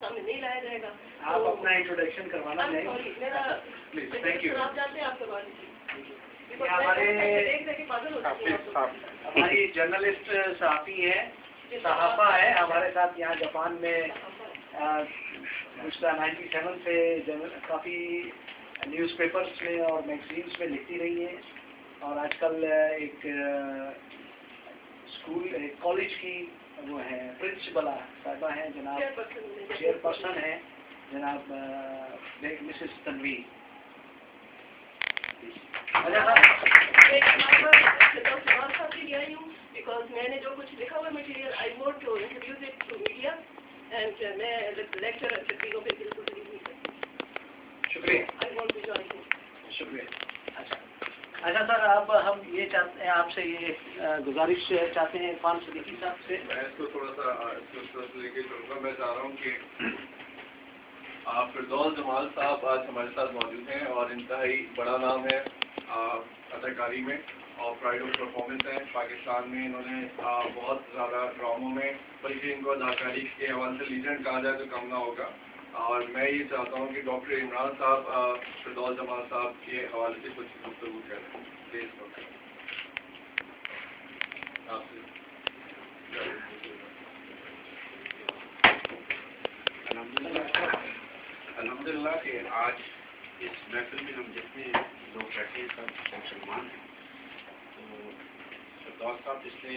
सामने नहीं लाया जाएगा। आप अपना इंट्रोडक्शन करवाना सॉरी, मेरा प्लीज। Thank you. आप जानते हैं, आप करवा लीजिए। हमारी जर्नलिस्ट साफी है, सहाफा है हमारे साथ यहाँ जापान में पिछला 97 से काफ़ी न्यूज़पेपर्स में और मैगजीन्स में लिखती रही है और आजकल एक स्कूल एक कॉलेज की वो है प्रिंसिपल साहिबा हैं जनाब, चेयरपर्सन है जनाब मिसेस तनवीर। बिकॉज मैंने जो कुछ लिखा हुआ material I want to introduce it to media and मैं लेक्चर अच्छे चीज़ों पे बिल्कुल नहीं करती। शुक्रिया। I want to join. शुक्रिया। अच्छा सर, अब हम ये चाहते हैं आपसे ये गुजारिश चाहते हैं इरफान सिद्दीकी साहब से। मैं इसको थोड़ा सा लेके चलूँगा। मैं चाह रहा हूँ कि फिरदौस जमाल साहब आज हमारे साथ मौजूद हैं और इंतहाई बड़ा नाम है अदाकारी में और प्राइड ऑफ परफॉर्मेंस है पाकिस्तान में। इन्होंने बहुत ज़्यादा ड्रामों में, बल्कि इनको अदाकारी के हवाले से लीजेंड कहा जाए तो कम ना होगा। और मैं ये चाहता हूँ कि डॉक्टर इमरान साहब फिरदौस जमाल साहब के हवाले से कुछ गुफ्तगू करें प्लीज। अल्हम्दुलिल्लाह कि आज इस महफिल में हम जितने लोग बैठे हैं सब मुसलमान हैं। तो फिरदौस साहब पिछले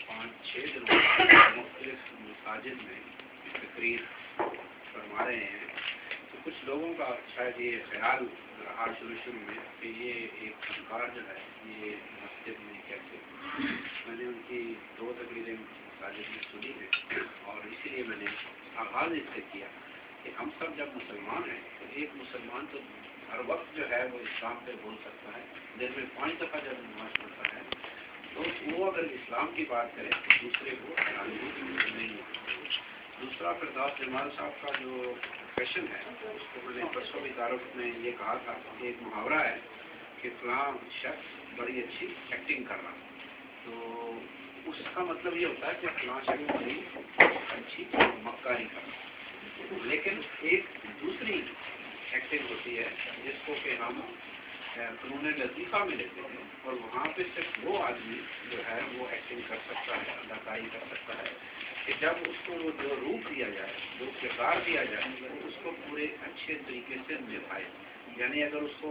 5-6 दिनों मुख्तलिफ मसाजिद में तकरीर फरमा रहे हैं। तो कुछ लोगों का शायद ये ख्याल रहा शुरू में कि ये एक फनकार जो है ये मस्जिद में कैसे। मैंने उनकी 2 तकरीरें मसाजिद में सुनी है और इसीलिए मैंने आगाज़ इससे किया कि हम सब जब मुसलमान हैं तो एक मुसलमान तो हर वक्त जो है वो इस्लाम पे बोल सकता है। दिन में 5 दफ़ा जब नमाज पढ़ता है तो वो अगर इस्लाम की बात करें तो दूसरे को हैरानी नहीं होती। दूसरा फिरदौस जमाल साहब का जो प्रोफेशन है उसको मैंने परसों भी तारुफ में ये कहा था कि एक मुहावरा है कि फलां शख्स बड़ी अच्छी एक्टिंग कर रहा। तो उसका मतलब ये होता है कि फलां शख्स बड़ी अच्छी मक्कारी कर रहा। लेकिन एक दूसरी एक्टिंग होती है जिसको कि हम फ़नून लतीफ़ा में लेते हैं और वहाँ पे सिर्फ वो आदमी जो है वो एक्टिंग कर सकता है, अदाकारी कर सकता है कि जब उसको वो जो रूप दिया जाए, जो किरदार दिया जाए तो उसको पूरे अच्छे तरीके से निभाए। यानी अगर उसको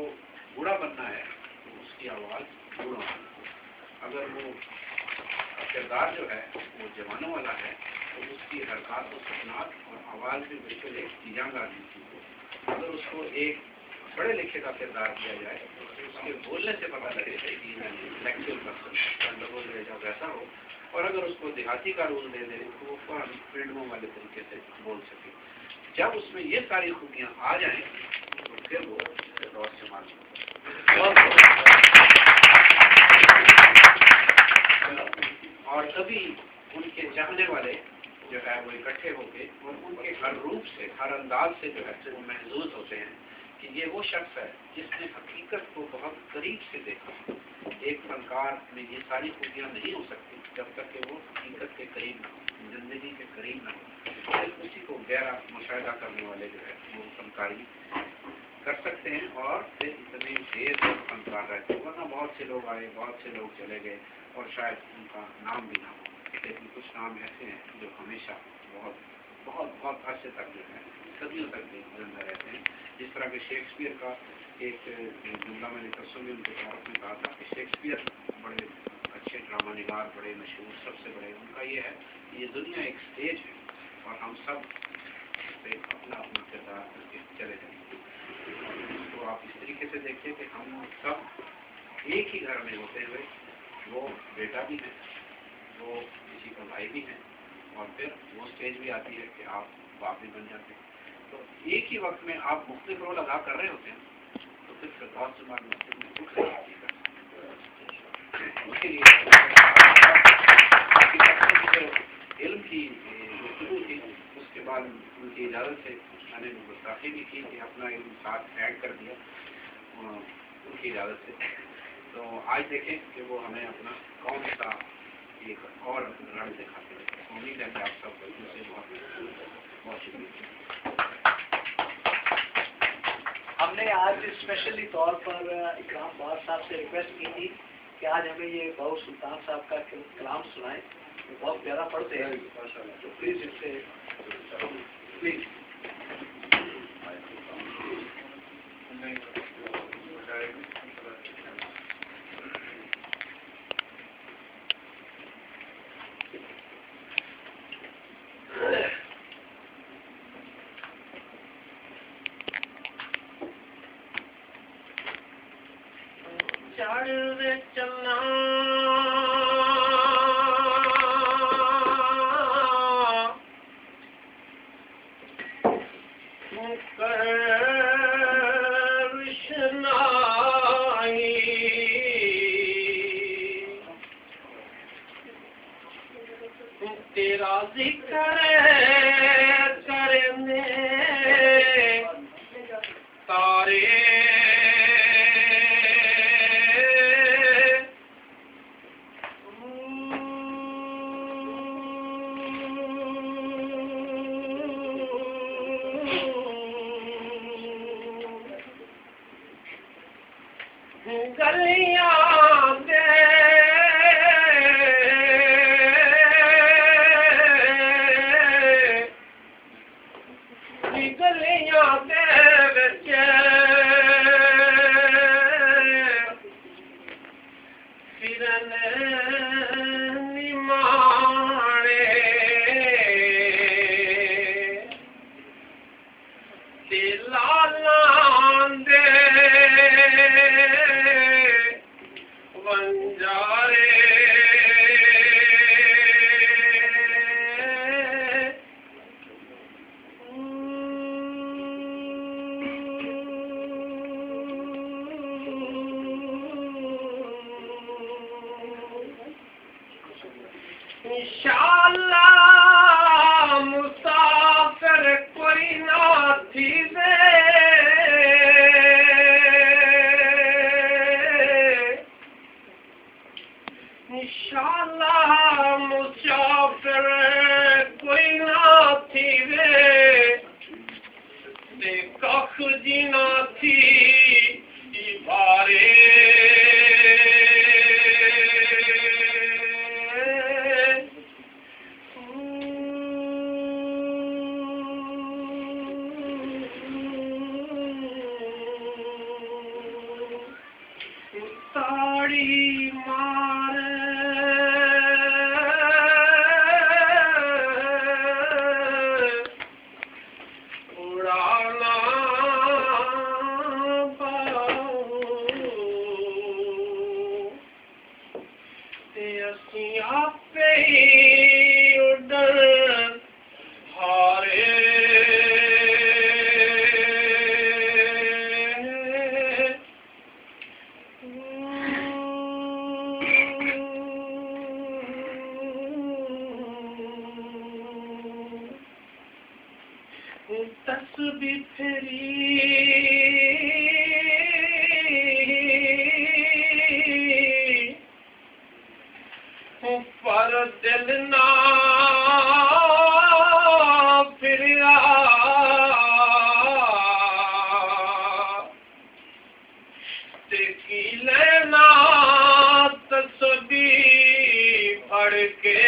बूढ़ा बनना है तो उसकी आवाज़ बूढ़ा होगी, अगर वो किरदार जो है वो जवानों वाला है तो उसकी हरकत और सपनात और आवाज़ भी बिल्कुल एक यंग आदमी की हो। अगर उसको एक पढ़े लिखे का किरदार दिया जाए तो उसके बोलने से पता लगे कि इंटेलेक्चुअल पर्सन लोगों में वैसा हो। और अगर उसको देहाती का रोल दे दें तो वो फौरन फिल्मों वाले तरीके से बोल सके। जब उसमें ये सारी खूबियाँ आ जाएँ तो फिर वो फिरदौस जमाल और तभी उनके चाहने वाले जो है वो इकट्ठे होके और उनके हर रूप से, हर अंदाज से जो है वो महसूस होते हैं कि ये वो शख्स है जिसने हकीकत को बहुत करीब से देखा। एक फनकार में ये सारी खूबियाँ नहीं हो सकती जब तक कि वो हकीकत के करीब ना हो, जिंदगी के करीब ना हो। सिर्फ उसी को गहरा मुशाहिदा करने वाले जो है वो फनकारी कर सकते हैं और फिर इतने देर तक फनकार रहते हैं। वरना बहुत से लोग आए, बहुत से लोग चले गए और शायद उनका नाम भी ना हो। लेकिन कुछ नाम ऐसे हैं जो हमेशा बहुत बहुत बहुत अरसे तक जो है सदियों तक भी जिंदा रहते हैं। जिस तरह के शेक्सपियर का एक जुमला मैंने परसों भी उनके तारुफ में कहा था कि शेक्सपियर बड़े अच्छे ड्रामा निगार, बड़े मशहूर, सबसे बड़े। उनका ये है कि ये दुनिया एक स्टेज है और हम सब पे अपना अपना किरदार करके चले जाएंगे। तो आप इस तरीके से देखिए कि हम सब एक ही घर में होते हुए वो बेटा भी है, वो किसी का भाई भी है और फिर वो स्टेज भी आती है कि आप बाप भी बन जाते हैं। तो एक ही वक्त में आप मुख्तलिफ रोल अदा कर रहे होते हैं तो फिर फिरदौस जमाल मस्जिद में कुछ नहीं कर सकते। उसके लिए इल्म की गुफ्तगू थी, उसके बाद उनकी इजाज़त से मैंने गुस्ताखी भी की कि अपना इल्म साथ ऐड कर दिया उनकी इजाज़त से। तो आज देखें कि वो हमें अपना कौन सा एक और रण दिखाते हैं। उम्मीद है कि आप सब से बहुत शुक्रिया। हमने आज स्पेशली तौर पर इकराम बार साहब से रिक्वेस्ट की थी कि आज हमें ये बहू सुल्तान साहब का कलाम सुनाएं, बहुत प्यारा पढ़ते हैं, तो प्लीज इससे प्लीज। चलना तेरा जिक्र करने तारे गलियां दे गलियां दे विच फिरन निमाणे ते लालां दे वंजारे इंशाअल्लाह मुसाफिर कोई ना थी दे इंशाअल्लाह मुसाफिर कोई ना थी वे ते कख जी ना थी बारे ताड़ी मार उड़ाना ते असी आपे ही उड़न हारे तस्बीह फेरी पर दिल ना फिरिया ते की लेना तस्बीह पढ़ के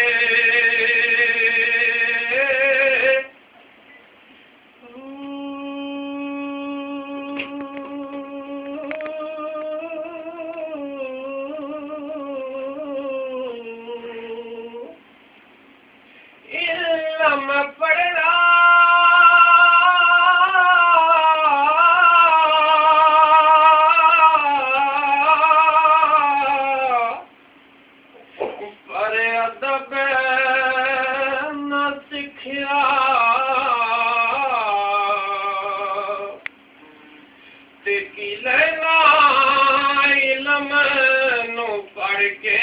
पढ़ना पर अदब न सिखिया ते की लेना इल्म नु पढ़ के